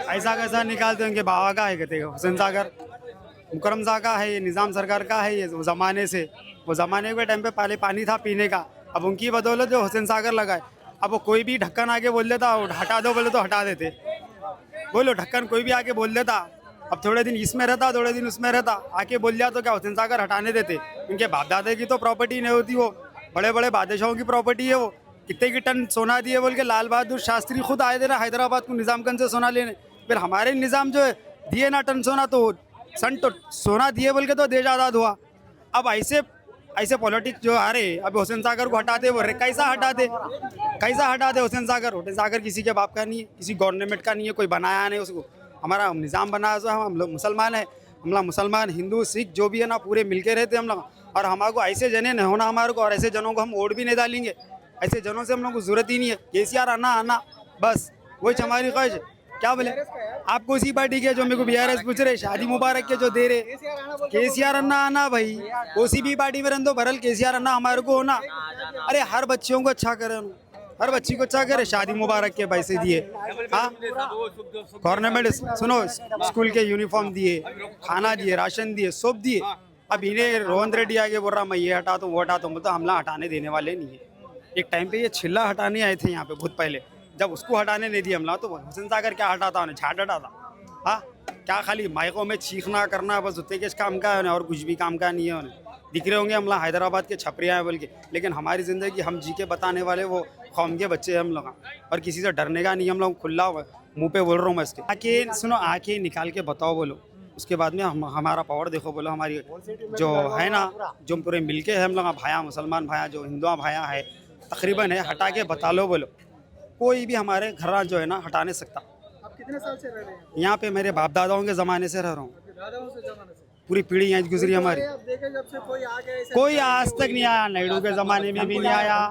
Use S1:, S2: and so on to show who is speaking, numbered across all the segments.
S1: ऐसा कैसा निकालते हैं? उनके बाबा का है कहते हुसैन सागर, मुकरम साहब का है, ये निज़ाम सरकार का है, ये वो ज़माने से, वो ज़माने के टाइम पे पहले पानी था पीने का, अब उनकी बदौलत जो हुसैन सागर लगाए। अब वो कोई भी ढक्कन आके बोल देता, हटा दो बोले तो हटा देते, बोलो ढक्कन कोई भी आके बोल देता। अब थोड़े दिन इसमें रहता, थोड़े दिन उसमें रहता, आके बोल दिया तो क्या हुसैन सागर हटाने देते? उनके बाप दादा की तो प्रॉपर्टी नहीं होती, वो बड़े बड़े बादशाहों की प्रॉपर्टी है। वो कितने की टन सोना दिए बोल के लाल बहादुर शास्त्री खुद आए थे ना हैदराबाद को निज़ामगंज से सोना लेने। फिर हमारे निज़ाम जो है दिए ना टन सोना, तो सन तो सोना दिए बोल के तो देश आज़ाद हुआ। अब ऐसे ऐसे पॉलिटिक्स जो आ रहे, अब हुसैन सागर को हटाते बोल रहे, कैसा हटाते, कैसा हटाते? हुसैन सागर किसी के बाप का नहीं है, किसी गवर्नमेंट का नहीं है, कोई बनाया नहीं उसको। हमारा निज़ाम बनाया जो हम लोग मुसलमान है, हम लोग मुसलमान हिंदू सिख जो भी है ना पूरे मिलके रहते हम लोग। और हमारे को ऐसे जने नहीं होना हमारे को, और ऐसे जनों को हम वोट भी नहीं डालेंगे। ऐसे जनों से हम लोग को जरूरत ही नहीं है। केसीआर आना आना बस, वही हमारी ख्वाहिश है। क्या बोले आपको? उसी पार्टी के जो मेरे को बीआरएस पूछ रहे, शादी मुबारक के जो दे रहे, केसीआर अन्ना आना भाई, ओसी भी पार्टी में रहने भरल, केसीआर अन्ना हमारे को होना। अरे हर बच्चियों को अच्छा करे, हर बच्ची को अच्छा करे, शादी मुबारक के पैसे दिए, हाँ गवर्नमेंट सुनो स्कूल के यूनिफॉर्म दिए, खाना दिए, राशन दिए, सब दिए। अब इन्हें रोहन रेड्डी आगे बोल रहा मैं ये हटा दूँ वो हटा दूँ, मतलब हमला हटाने देने वाले नहीं है। एक टाइम पे ये छिल्ला हटाने आए थे यहाँ पे बहुत पहले, जब उसको हटाने नहीं दिया हमला तो हुसैन सागर क्या हटाता उन्हें, झाट हटाता। हाँ क्या खाली माइकों में चीखना करना बस उतने के काम का है उन्हें, और कुछ भी काम का नहीं है उन्हें। दिख रहे होंगे हमला हैदराबाद के छपरिया हैं बोल के, लेकिन हमारी ज़िंदगी हम जी के बताने वाले वो कौम के बच्चे हैं हम लोग, और किसी से डरने का नहीं हम लोग। खुला मुँह पे बोल रहा हूँ मैं इसके, आके सुनो, आके निकाल के बताओ बोलो, उसके बाद में हमारा पावर देखो बोलो। हमारी जो है ना, जो पूरे मिलके है हम लोग भाया, मुसलमान भाया जो हिंदुआ भाया है तकरीबन है, हटा के बता लो बोलो। कोई भी हमारे घर जो है ना हटा नहीं सकता।
S2: आप कितने साल से रह रहे हैं?
S1: यहाँ पे मेरे बाप दादाओं के ज़माने से रह रहा हूँ,
S2: दादाओं से जमाने से
S1: पूरी पीढ़ी यहाँ गुजरी हमारी।
S2: आप देखे जब से कोई आ गया,
S1: कोई आज तक नहीं आया, नायडू के ज़माने में भी नहीं आया,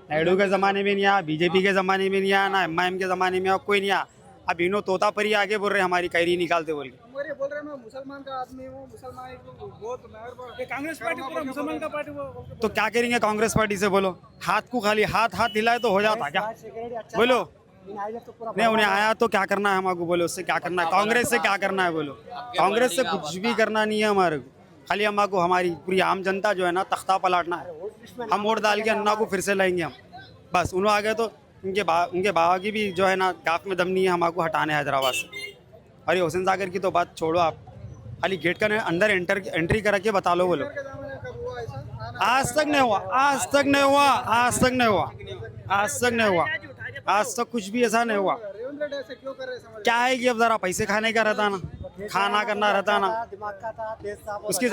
S1: नायडू के ज़माने में नहीं आया, बीजेपी के ज़माने में नहीं आया, ना एमआईएम के ज़माने में कोई नहीं आया। अब इनो तोता परी आगे बोल रहे हमारी कैरी निकालते बोल के।
S2: बोल रहे मैं मुसलमान का आदमी हूँ, मुसलमान कांग्रेस पार्टी पूरा मुसलमान का पार्टी
S1: तो क्या करेंगे कांग्रेस पार्टी से बोलो? हाथ को खाली हाथ हिलाए तो हो जाता क्या बोलो? नहीं उन्हें आया तो क्या करना है हमको बोलो, उससे क्या करना है? कांग्रेस से क्या करना है बोलो? कांग्रेस से कुछ भी करना नहीं है हमारे को, खाली हमको हमारी पूरी आम जनता जो है ना तख्ता पलटना है। हम वोट डाल के अन्ना को फिर से लाएंगे हम, बस। उन्होंने आ गए तो उनके बाबा की भी जो है ना गाफ में दम नहीं है हमको हटाने हैदराबाद से। और ये हुसैन सागर की तो बात छोड़ो आप, खाली गेट का अंदर एंट्री करा के बता लो बोलो। आज तक नहीं हुआ, आज तक नहीं हुआ, आज तक नहीं हुआ, आज तक नहीं हुआ, आज तक कुछ भी ऐसा नहीं हुआ। क्या है कि अब जरा पैसे खाने का रहता ना, खाना करना रहता ना उसकी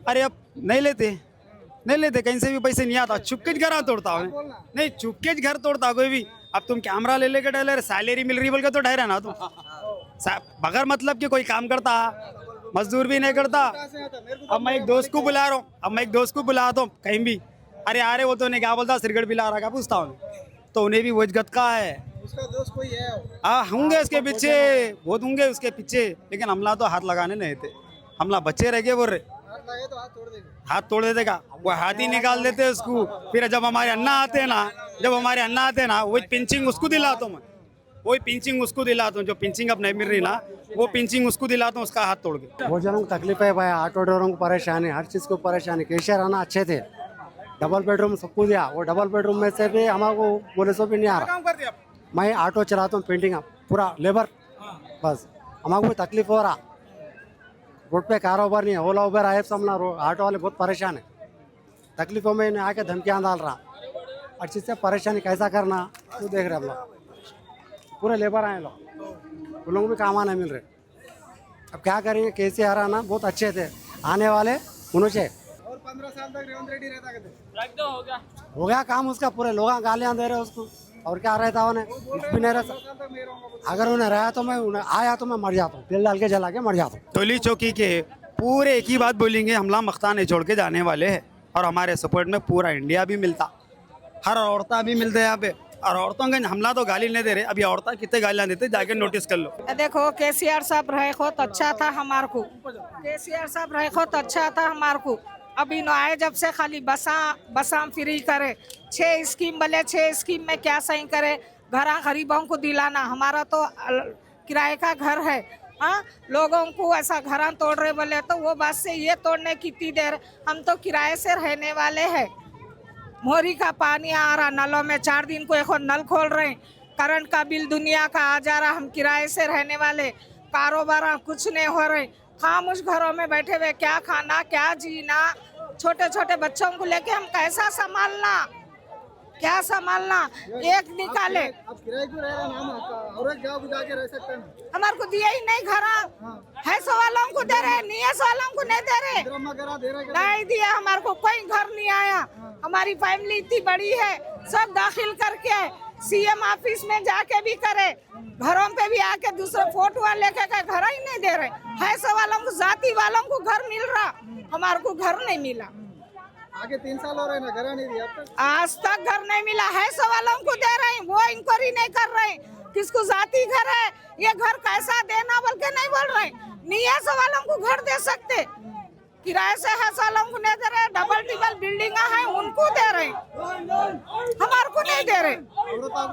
S1: अरे अब नहीं लेते, नहीं लेते, कहीं से भी पैसे नहीं आता, चुपके घर तोड़ता हूँ नहीं, चुपके घर तोड़ता कोई भी। अब तुम कैमरा ले लेके डर सैलरी मिल रही बोल के तो ठहरा ना तुम, बगैर मतलब कि कोई काम करता, मजदूर भी नहीं करता। अब मैं एक दोस्त को बुला रहा हूँ, अब मैं एक दोस्त को बुलाता हूँ कहीं भी, अरे अरे वो तो नहीं क्या बोलता सिगरेट पिला रहा, क्या पूछता हूँ, तो उन्हें भी वजगत का है।
S2: उसका दोस्त कोई है?
S1: हाँ होंगे उसके पीछे, बहुत होंगे उसके पीछे, लेकिन हमला तो हाथ लगाने नहीं थे, हमला बच्चे रह गए बोल रहे।
S2: तो हाथ तोड़ देंगे,
S1: हाथ तोड़ देते का, वो हाथ ही निकाल देते उसको। फिर जब हमारे अन्ना आते हैं ना, जब हमारे अन्ना आते हैं ना, वही पिंचिंग उसको दिलाता हूँ मैं, वही पिंचिंग उसको दिलाता हूँ, जो पिंचिंग अब नहीं मिल रही ना, वो पिंचिंग उसको दिलाता हूँ, उसका हाथ तोड़ के।
S3: बहुत जनों को तकलीफ है भाई, ऑटो ड्राइवरों को परेशानी, हर चीज़ को परेशानी। केसीआर आना अच्छे थे, डबल बेडरूम सबको दिया, वो डबल बेडरूम में से भी हमको बोले सो भी नहीं आ रहा। मैं ऑटो चलाता हूँ, पेंटिंग पूरा लेबर, बस हमको भी तकलीफ हो रहा, रोड पे कारोबार नहीं है। ओला उबर आए सब ना, ऑटो वाले बहुत परेशान है, तकलीफों में इन्हें आके धमकियाँ डाल रहा, हर चीज़ से परेशानी कैसा करना वो देख रहे हम लोग। पूरे लेबर आए लोग, उन लोगों को भी काम नहीं मिल रहे। अब क्या करेंगे? केसीआर आना बहुत अच्छे थे, आने वाले उन्होंने
S2: और 15 साल तक रेवंत रेड्डी रहता कहते
S3: हो गया काम उसका, पूरे लोग गालियाँ दे रहे उसको, और क्या रहता उन्हें कुछ भी नहीं रहता। अगर उन्हें रहा तो मैं आया तो मैं मर जाता हूँ, तेल डाल के जला के मर जाता हूँ।
S1: टोली चौकी के पूरे एक ही बात बोलेंगे, हमला मख्ता नहीं छोड़ के जाने वाले हैं, और हमारे सपोर्ट में पूरा इंडिया भी मिलता, हर औरता भी मिलते यहाँ पे, और औरतों का हमला तो गाली नहीं दे रहे। अभी औरता कितने गालियाँ देते जाके नोटिस कर लो।
S4: देखो केसीआर साहब रहे बहुत अच्छा था हमारे को, केसीआर साहब रहे बहुत अच्छा था हमारे को। अब इन आए जब से खाली बसा फ्री करे, 6 स्कीम बोले, 6 स्कीम में क्या सही करे, घर गरीबों को दिलाना। हमारा तो किराए का घर है, हाँ, लोगों को ऐसा घर तोड़ रहे बोले तो वो बात से ये तोड़ने कितनी देर, हम तो किराए से रहने वाले हैं। मोरी का पानी आ रहा नलों में, 4 दिन को एक और नल खोल रहे, करंट का बिल दुनिया का आ जा रहा। हम किराए से रहने वाले, कारोबार कुछ नहीं हो रहे, खामोश घरों में बैठे हुए, क्या खाना क्या जीना, छोटे छोटे बच्चों को लेके हम कैसा संभालना, क्या संभालना। एक निकाले
S2: अब किराए क्यों रह रहा नाम आपका, और एक जगह को जाके रह सकते हैं।
S4: हमारे को दिया ही नहीं घर, है सो वालों को दे रहे, नहीं है सो वालों को नहीं दे रहे, नहीं दिया हमारे को, कोई घर नहीं आया। हमारी फैमिली इतनी बड़ी है, सब दाखिल करके सीएम ऑफिस में जाके भी करे, घरों पे भी आके दूसरे फोटो लेके घर ही नहीं दे रहे। है सो वालों को, जाति वालों को घर मिल रहा, हमारे को घर नहीं मिला।
S2: आगे 3 साल हो रहे ना, घर नहीं दिया
S4: आज तक घर नहीं मिला। है सो वालों को दे रहे हैं, वो इंक्वायरी नहीं कर रहे, किसको जाति घर है, ये घर कैसा देना बोल के नहीं बोल रहे। नहीं है सो वालों को घर दे सकते, किराए से है सो वालों को नहीं दे रहे, डबल टिबल बिल्डिंग है उनको दे रहे, हमारे को नहीं दे रहे।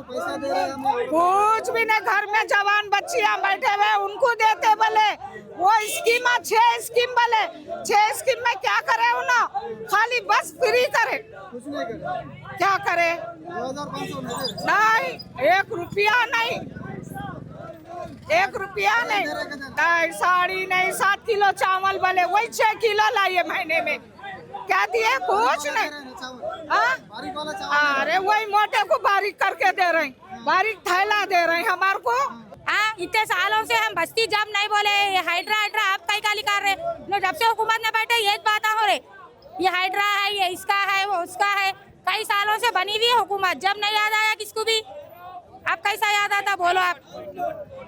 S2: पैसा दे रहे हैं,
S4: कुछ भी नहीं, घर में जवान बच्चियां बैठे हुए उनको देते बोले, वो स्कीम 6 स्कीम बोले, 6 स्कीम में क्या करे ना, खाली बस फ्री करे,
S2: कुछ नहीं करे,
S4: क्या करे,
S2: 2500
S4: नहीं 1 रुपया नहीं, 1 रुपया नहीं, नहीं साड़ी नहीं, 7 किलो चावल बोले, वही 6 किलो लाइए महीने में, क्या दिए, कुछ नहीं। अरे वही मोटे को बारीक करके दे रहे, बारीक थैला दे रहे हमारे को।
S5: हाँ, इतने सालों से हम बस्ती जब नहीं बोले, ये हाइड्रा आप कई काली कर रहे, जब से हुकूमत में बैठे ये बात हो रहे, ये हाइड्रा है, ये इसका है, वो उसका है, कई सालों से बनी हुई है हुकूमत, जब नहीं याद आया किसको भी, अब कैसा याद आता बोलो, आप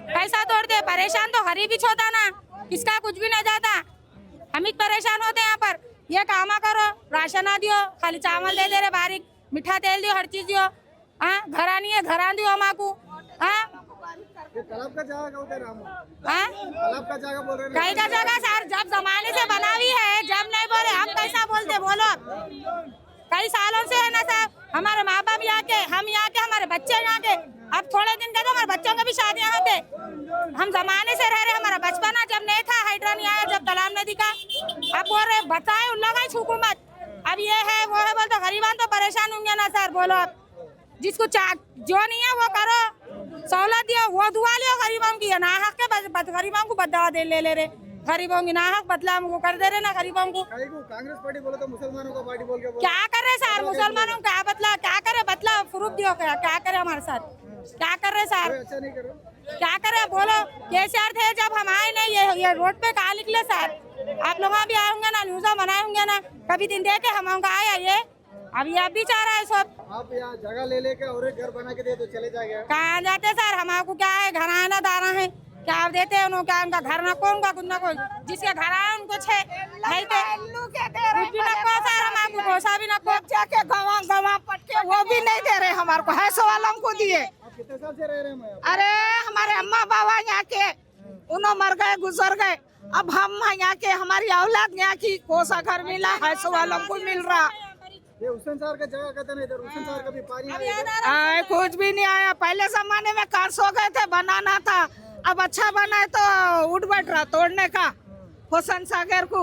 S5: कैसा तोड़ते, परेशान तो हरी भी होता ना, किसका कुछ भी नहीं जाता, हम ही परेशान होते यहाँ पर। ये कामा करो, राशन आ दियो, खाली चावल दे दे रहे बारीक, मीठा तेल दियो, हर चीज दियो, हाँ, घरा नहीं है घरा दियो हमारे, हाँ,
S2: तालाब का जगह उधर
S5: हाँ,
S2: तालाब का जगह बोल रहे हैं,
S5: कई का जगह सर, जब जमाने से बना हुई है, जब नहीं बोले हम कैसा बोलते बोलो, कई सालों से है ना सर, हमारे माँ बाप यहाँ के, हम यहाँ के, हमारे बच्चे यहाँ के, अब थोड़े दिन के तो हमारे बच्चों की भी शादियाँ होते, हम जमाने से रह रहे, हमारा बचपना जब नहीं था, हाइड्रा नहीं आया, जब तालाब नदी का, अब बोल रहे बताए उन लोग हुकूमत, अब ये है वो है, बोलते गरीबान तो परेशान होंगे ना सर, बोलो आप, जिसको जो नहीं है वो करो, सहूलत दियो, वो दुआ लियो गरीबों की, ना हक के गरीबों को बदला दे ले रहे, गरीबों की ना हक बदला वो कर दे रहे ना गरीबों को।
S2: कांग्रेस पार्टी बोले तो मुसलमानों का पार्टी बोल के
S5: क्या करे सर, मुसलमानों को क्या बदला, क्या करे बदला प्रूफ दियो, क्या करे हमारे साथ, क्या कर रहे सर,
S2: अच्छा नहीं करो,
S5: क्या करे बोलो। केसीआर थे जब हम आए नहीं, ये रोड पे कहाँ निकले सर, आप लोग भी आए होंगे ना, न्यूज़ बनाए होंगे ना, कभी दिन देखे हम आए ये, अब ये अब भी चाह रहा है सब,
S2: आप यहाँ जगह ले लेके और एक घर बना के दे तो चले जाएगा,
S5: कहाँ जाते सर, हमारे को क्या है, घर आना दाना है, क्या आप देते हैं उन्होंने, क्या उनका घर ना कौन का कुछ ना कोई, जिसके घर आए उनको छे नहीं थे, कुछ भी ना को सर, हमारे को कोसा भी ना को,
S4: जाके गवा पटके वो भी नहीं दे रहे हमारे को, है सो वालों को दिए।
S2: आप कितने साल से रह रहे हैं?
S4: अरे हमारे अम्मा बाबा यहाँ के, उन्होंने मर गए, गुजर गए, अब हम यहाँ के, हमारी औलाद यहाँ की, कोसा घर मिला, है सो वालों को मिल रहा।
S2: ये हुसैन साहब का जगह कहते नहीं, इधर हुसैन साहब का भी पानी
S4: आए, कुछ भी नहीं आया, पहले जमाने में कार सो गए थे, बनाना था, अब अच्छा बना है तो उठ बैठ रहा तोड़ने का, हुसैन सागर को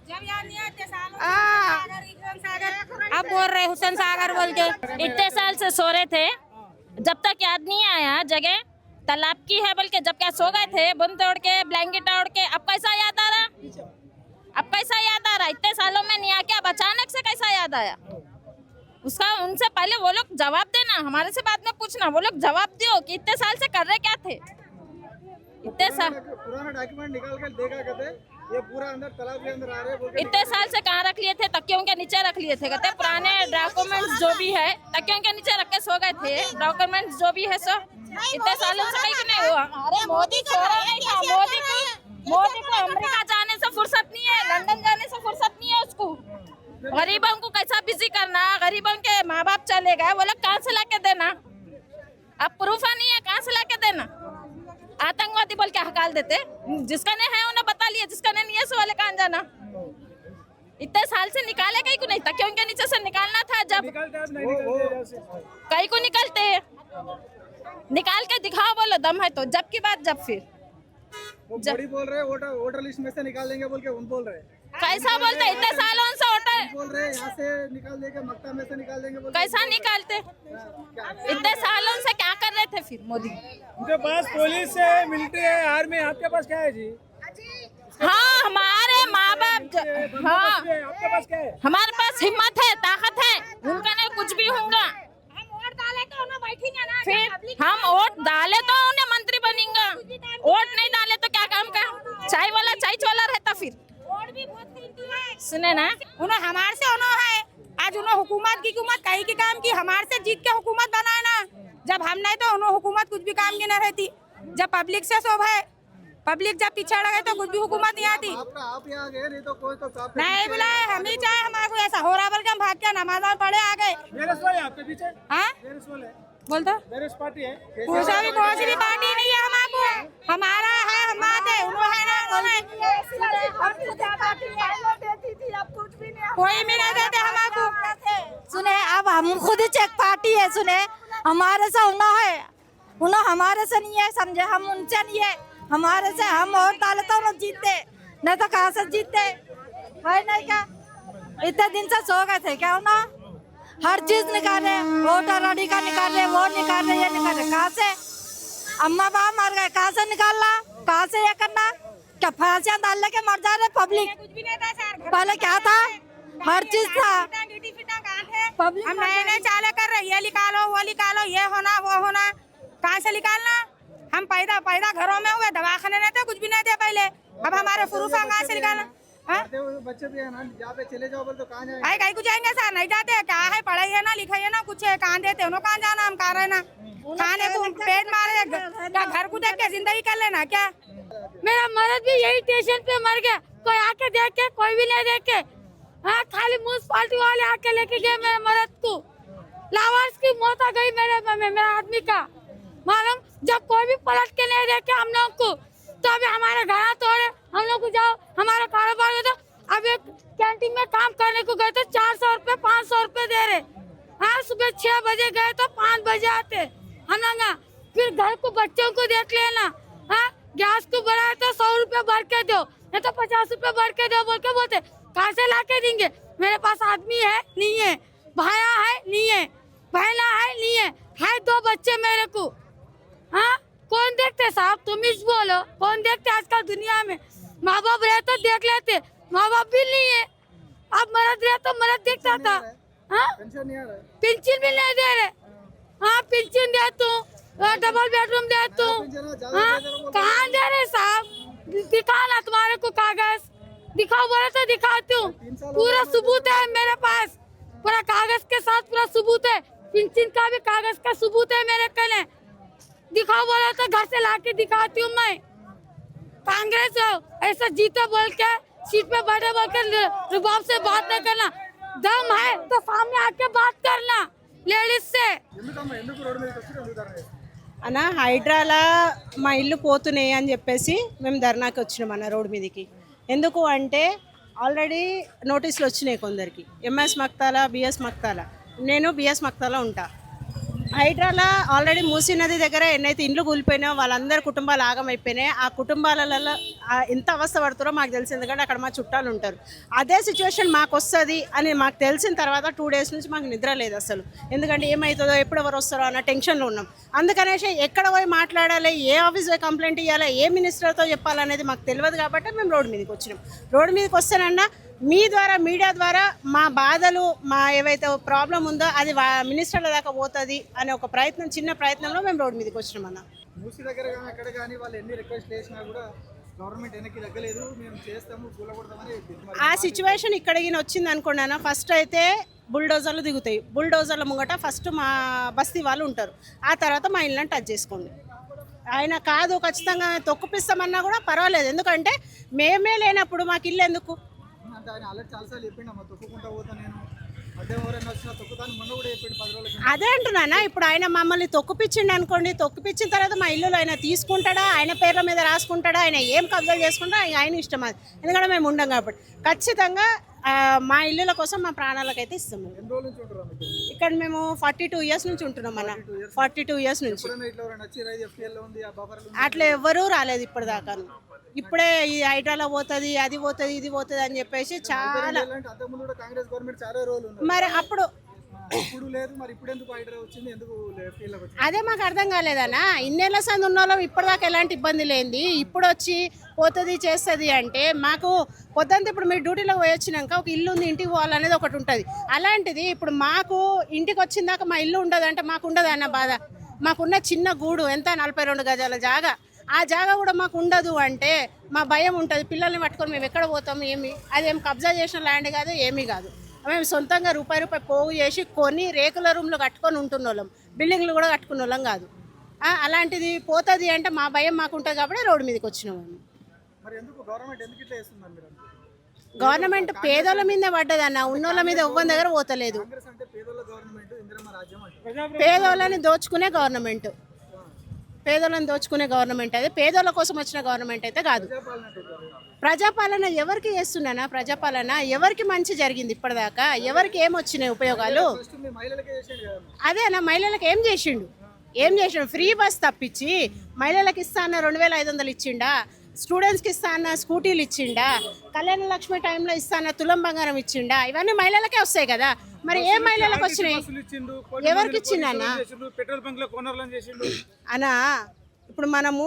S5: जब याद नहीं आते सागर, अब बोल रहे हुसैन सागर बोल के,
S6: इतने साल से सो रहे थे, जब तक याद नहीं आया जगह तालाब की है बल्कि, जब क्या सो गए थे बुन तोड़ के, ब्लैंकेट ओढ़ के, अब कैसा याद आ रहा, अब कैसा याद आ रहा, इतने सालों में नहीं आके अब अचानक से कैसा याद आया, उसका उनसे पहले वो लोग जवाब देना, हमारे से बाद में पूछना, वो लोग जवाब दियो कि इतने साल से कर रहे क्या थे, इतने साल
S2: पुराना डॉक्यूमेंट निकाल कर देखा कहते, ये पूरा अंदर तालाब के अंदर आ रहे,
S6: इतने साल से कहाँ रख लिए थे, तकियों के नीचे रख लिए थे, कहते पुराने डॉक्यूमेंट्स जो भी है तकियों के नीचे रख के सो गए थे, डॉक्यूमेंट्स जो भी है सो इतने सालों से कहीं नहीं हुआ। अरे मोदी सो रहा नहीं था, मोदी को अमेरिका जाने से फुर्सत नहीं है, लंदन जाने से फुर्सत नहीं है उसको, गरीबों को कैसा बिजी करना, गरीबों के माँ बाप चले गए, वो लोग कहाँ से ला के देना, अब प्रूफ नहीं है, कहाँ से ला के देना, आतंकवादी बोल के हकाल देते, जिसका नहीं है उन्हें बता लिया, जिसका नहीं है सो वाले कहाँ जाना, इतने साल से निकाले कहीं को नहीं, तकियों के नीचे से निकालना था जब
S2: निकालते अब नहीं निकलते इधर से।
S6: कहीं को निकलते, निकाल के दिखाओ, बोलो दम है तो, जब की बात जब फिर
S2: वो बड़ी बोल रहे हैं वोटर लिस्ट में से निकाल देंगे बोल के उन बोल रहे हैं।
S6: कैसा बोलते, इतने सालों से वोटर
S2: बोल रहे हैं यहाँ से निकाल देंगे, मक्ता में से निकाल देंगे बोल के।
S6: कैसा निकालते, इतने सालों से क्या कर रहे थे फिर मोदी?
S2: उनके पास पुलिस है, मिलिट्री है, आर्मी है, आपके पास क्या है जी?
S6: हाँ हमारे माँ बाप, हाँ
S2: आपके पास क्या है?
S6: हमारे पास हिम्मत है, ताकत है, उनका नहीं कुछ भी होगा। फिर हम वोट डाले तो उन्हें मंत्री बनेंगे, वोट नहीं डाले तो क्या काम का? चाय वाला चाय चोला रहता फिर। सुने ना,
S5: उन्हें हमारे से उन्होंने है, आज उन्होंने हुकूमत की कहीं की काम की, हमारे से जीत के हुकूमत बनाए ना। जब हम नहीं तो उन्होंने हुकूमत कुछ भी काम की न रहती। जब पब्लिक से शोभ है, पब्लिक जब पीछे गए तो कुछ भी हुकूमत नहीं आती।
S2: आप यहाँ गए नहीं तो कोई तो
S5: नहीं बुलाए, हम ही चाहे हमारे को ऐसा हो रहा बल्कि हम भाग के नमाज पढ़े आ गए।
S2: मेरे सवाल है आपके पीछे,
S5: हाँ
S2: मेरे सवाल है,
S5: बोल दो,
S2: मेरे पार्टी है।
S5: कौन सी भी पार्टी नहीं है हमारे, हमारा है, हमारे उन्होंने है ना, कोई भी नहीं देते हमारे।
S7: सुने अब हम खुद ही चेक पार्टी है, सुने हमारे से उन्होंने है, उन्होंने हमारे से नहीं है, समझे, हम उनसे नहीं है, हमारे से हम वोट डाले तो लोग जीतते, नहीं तो कहाँ से जीतते है? नहीं क्या इतने दिन से सो गए थे क्या? ना हर चीज निकाल रहे, वोटर आईडी का निकाल रहे, वो निकाल रहे, ये निकाल रहे, कहाँ से? अम्मा बाप मर गए, कहाँ से निकालना, कहाँ से ये करना? क्या फांसियां डालने के मर जा रहे पब्लिक?
S5: कुछ भी नहीं था सर,
S7: पहले क्या था? हर चीज था।
S5: पब्लिक हम नए नए चाले कर रहे, ये निकालो वो निकालो, ये होना वो होना, कहाँ से निकालना? हम पैदा घरों में हुए, दवाखाने नहीं थे, कुछ भी नहीं थे पहले, अब हमारे प्रूफ है, कहाँ से निकालना?
S2: बच्चे भी है ना, जहाँ पे चले जाओ बोल तो कहाँ जाएंगे?
S5: भाई कहीं को जाएंगे सर, नहीं जाते, क्या है, पढ़ाई है ना, लिखाई है ना, कुछ है, कहाँ देते उन्होंने, कहाँ जाना, हम कहाँ रहना, खाने को पेट मारे, क्या घर को देख के जिंदगी कर लेना क्या?
S7: मेरा मर्द भी यही स्टेशन पे मर गया, कोई आके देख के, कोई भी नहीं देख के, हाँ खाली म्यूनसिपालिटी वाले आके लेके गए मेरे मर्द को। लावारिस की मौत आ गई मेरे आदमी का, मालूम, जब कोई भी पलट के नहीं देखे हम लोग को, तो अभी हमारे घर तोड़े, हम लोग को जाओ हमारा कारोबार हो तो, अब एक कैंटीन में काम करने को गए तो 400 रुपए 500 रुपए दे रहे, हाँ सुबह 6 बजे गए तो 5 बजे आते हम लोग, फिर घर को बच्चों को देख लेना, हाँ गैस को बढ़ाए तो 100 रुपए भर के दो, नहीं तो 50 रुपए भर के दो बोल के बोलते, कहाँ से ला के देंगे? मेरे पास आदमी है नहीं है, भाया है नहीं है, बहना है नहीं है 2 बच्चे मेरे को, हाँ कौन देखते साहब, तुम ही बोलो, कौन देखते आजकल दुनिया में? माँ बाप रहे तो देख लेते, माँ बाप भी नहीं है, अब मर्द रहे तो मर्द देखता था, हाँ
S2: पेंशन नहीं आ रहा है।
S7: पेंशन भी नहीं दे रहे, हाँ पेंशन दे तू, डबल बेडरूम दे तू, हाँ कहाँ दे रहे साहब? दिखाना तुम्हारे को कागज दिखाओ, बोले तो दिखाती हूँ, पूरा सबूत है मेरे पास, पूरा कागज के साथ पूरा सबूत है, पेंशन का भी कागज का सबूत है मेरे कने, दिखाओ बोले तो घर से लाके दिखाती हूँ मैं। कांग्रेस ऐसा जीते बोल के सीट पे बैठे बोल के रुबाब से बात नहीं करना, दम है तो सामने आके बात करना लेडीज से।
S8: అన్న హైడ్రాలా మా ఇల్లు పోతున్నాయి అని చెప్పేసి మేము ధర్నాకి వచ్చినాం అన్న రోడ్ మీదకి. ఎందుకు అంటే ఆల్రెడీ నోటీసులు వచ్చినాయి కొందరికి, ఎంఎస్ మక్తాల, బిఎస్ మక్తాల. నేను బిఎస్ మక్తాల ఉంటా. హైడ్రాలా ఆల్రెడీ మూసీ నది దగ్గర ఎన్నైతే ఇండ్లు కూలిపోయినాయో వాళ్ళందరి కుటుంబాలు ఆగమైపోయినాయి. ఆ కుటుంబాలలో ఎంత అవస్థ పడుతారో మాకు తెలిసి, ఎందుకంటే అక్కడ మా చుట్టాలు ఉంటారు. అదే సిచ్యువేషన్ మాకు వస్తుంది అని మాకు తెలిసిన తర్వాత 2 డేస్ నుంచి మాకు నిద్ర లేదు అసలు. ఎందుకంటే ఏమవుతుందో, ఎప్పుడు ఎవరు వస్తారో అన్న టెన్షన్లో ఉన్నాం. అందుకనేసి ఎక్కడ పోయి మాట్లాడాలి, ఏ ఆఫీస్ పోయి కంప్లైంట్ ఇవ్వాలి, ఏ మినిస్టర్తో చెప్పాలనేది మాకు తెలియదు. కాబట్టి మేము రోడ్డు మీదకి వచ్చినాం. రోడ్డు మీదకి వస్తానన్నా మీ ద్వారా, మీడియా ద్వారా మా బాధలు, మా ఏవైతే ప్రాబ్లం ఉందో అది మినిస్టర్ల దాకా పోతుంది అనే ఒక ప్రయత్నం, చిన్న ప్రయత్నంలో మేము రోడ్డు మీదకి వచ్చినాం అన్న.
S2: మూసి దగ్గర కానీ అక్కడ కానీ వాళ్ళు ఎన్ని రిక్వెస్ట్ చేసినా కూడా గవర్నమెంట్ వెనక్కి తగ్గలేదు, మేము చేస్తాము కూలగొడతామని.
S8: ఆ సిచ్యువేషన్ ఇక్కడికి వచ్చింది అనుకోండి అన్న, ఫస్ట్ అయితే బుల్డోజర్లు దిగుతాయి. బుల్డోజర్ల ముంగట ఫస్ట్ మా బస్తీ వాళ్ళు ఉంటారు, ఆ తర్వాత మా ఇళ్ళని టచ్ చేసుకోండి. ఆయన కాదు ఖచ్చితంగా తొక్కుపిస్తామన్నా కూడా పర్వాలేదు, ఎందుకంటే మేమే లేనప్పుడు మాకు ఇల్లు ఎందుకు?
S2: అంటే ఆయన ఆల్రెడీ చాలాసార్లు చెప్పిండు, అమ్మ తొక్కుకుంటా పోతా నేను, అదే ఎవరైనా వచ్చినా తొక్కుతాను, మొన్న కూడా చెప్పిండు 10 రోజులకి.
S8: అదే అంటున్నానా, ఇప్పుడు ఆయన మమ్మల్ని తొక్కుపిచ్చిండు అనుకోండి, తొక్కుపిచ్చిన తర్వాత మా ఇల్లులో ఆయన తీసుకుంటాడా, ఆయన పేర్ల మీద రాసుకుంటాడా, ఆయన ఏం కబ్జా చేసుకుంటా ఆయన ఇష్టం అది, ఎందుకంటే మేము ఉండం కాబట్టి. ఖచ్చితంగా మా ఇల్లుల కోసం మా ప్రాణాలకైతే ఇస్తాం మేము.
S2: ఎన్ని రోజుల నుంచి ఉంటున్నాం ఇక్కడ?
S8: ఇక్కడ మేము 42 ఇయర్స్ నుంచి ఉంటున్నాం అన్న. 42 ఇయర్స్ నుంచి
S2: ఎప్పుడైనా ఇట్లా ఎవరైనా వచ్చి రైతు FTL లో ఉంది ఆ బఫర్లు
S8: అట్లా ఎవ్వరూ రాలేదు ఇప్పటిదాకాను. ఇప్పుడే ఈ హైడ్రాలో పోతుంది, అది పోతుంది, ఇది పోతుంది అని చెప్పేసి చాలా.
S2: అంటే అంతకుముందు కూడా కాంగ్రెస్ గవర్నమెంట్ చాలా రోజులు ఉంది,
S8: మరి అప్పుడు
S2: ఇప్పుడు లేదు. మరి ఇప్పుడు ఎందుకు హైడ్రా వచ్చింది, ఎందుకు FTL లోకి వచ్చింది?
S8: అదే మాకు అర్థం కాలేదన్న. ఇన్నేళ్ల సంది ఉన్న వాళ్ళం ఇప్పటిదాకా ఎలాంటి ఇబ్బంది లేనిది ఇప్పుడు వచ్చి పోతుంది చేస్తుంది అంటే మాకు పొద్దుంతా ఇప్పుడు మీరు డ్యూటీలో పోయి వచ్చినాక ఒక ఇల్లు ఉంది, ఇంటికి పోవాలనేది ఒకటి ఉంటుంది. అలాంటిది ఇప్పుడు మాకు ఇంటికి వచ్చిందాక మా ఇల్లు ఉండదు అంటే మాకు ఉండదు అన్న బాధ. మాకున్న చిన్న గూడు ఎంత 42 గజాల జాగా, ఆ జాగా కూడా మాకు ఉండదు అంటే మా భయం ఉంటుంది. పిల్లల్ని పట్టుకొని మేము ఎక్కడ పోతాం, ఏమి అదేం కబ్జా చేసిన ల్యాండ్ కాదు, ఏమీ కాదు. మేము సొంతంగా రూపాయి పోగు చేసి కొని రేకుల రూమ్లో కట్టుకొని ఉంటున్న వాళ్ళం, బిల్డింగ్లు కూడా కట్టుకున్న వాళ్ళం కాదు. అలాంటిది పోతుంది అంటే మా భయం మాకు ఉంటుంది కాబట్టి రోడ్డు మీదకి వచ్చినాం.
S2: మరి ఎందుకు గవర్నమెంట్ ఎందుకు ఇట్లా చేస్తున్నారు మీరు?
S8: గవర్నమెంట్ పేదోళ్ళ మీద పడ్డదన్న, ఉన్నోళ్ళ మీద ఎవ్వరి దగ్గర పోతలేదు.
S2: కాంగ్రెస్ అంటే పేదోళ్ళ గవర్నమెంట్, ఇందిరమ్మ రాజ్యం అంటే
S8: పేదోళ్ళని దోచుకునే గవర్నమెంట్, పేదోళ్ళని దోచుకునే గవర్నమెంట్. అదే పేదోళ్ళ కోసం వచ్చిన గవర్నమెంట్ అయితే కాదు. ప్రజాపాలన ఎవరికి చేస్తున్నానా? ప్రజాపాలన ఎవరికి మంచి జరిగింది ఇప్పటిదాకా? ఎవరికి ఏమొచ్చినాయి ఉపయోగాలు?
S2: ఫస్ట్ మీ మహిళలకే చేసేది కదా.
S8: అదే నా మహిళలకు ఏం చేసిండు? ఫ్రీ బస్ తప్పించి మహిళలకు ఇస్తా అన్న 2500 ఇచ్చిండా? స్టూడెంట్స్కి ఇస్తా అన్న స్కూటీలు ఇచ్చిండా? కళ్యాణ లక్ష్మి టైంలో ఇస్తా అన్న తులం బంగారం ఇచ్చిండా? ఇవన్నీ మహిళలకే వస్తాయి కదా. మరి ఏ మహిళలకు వచ్చినాయి? ఎవరికి ఇచ్చిండన్నా?
S2: పెట్రోల్ బంక్ లో కోనర్లను చేసిండు
S8: అనా. ఇప్పుడు మనము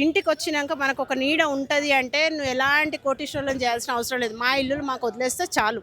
S8: ఇంటికి వచ్చినాక మనకు ఒక నీడ ఉంటుంది అంటే నువ్వు ఎలాంటి కోటీశ్వరులను చేయాల్సిన అవసరం లేదు. మా ఇల్లు మాకు వదిలేస్తే చాలు.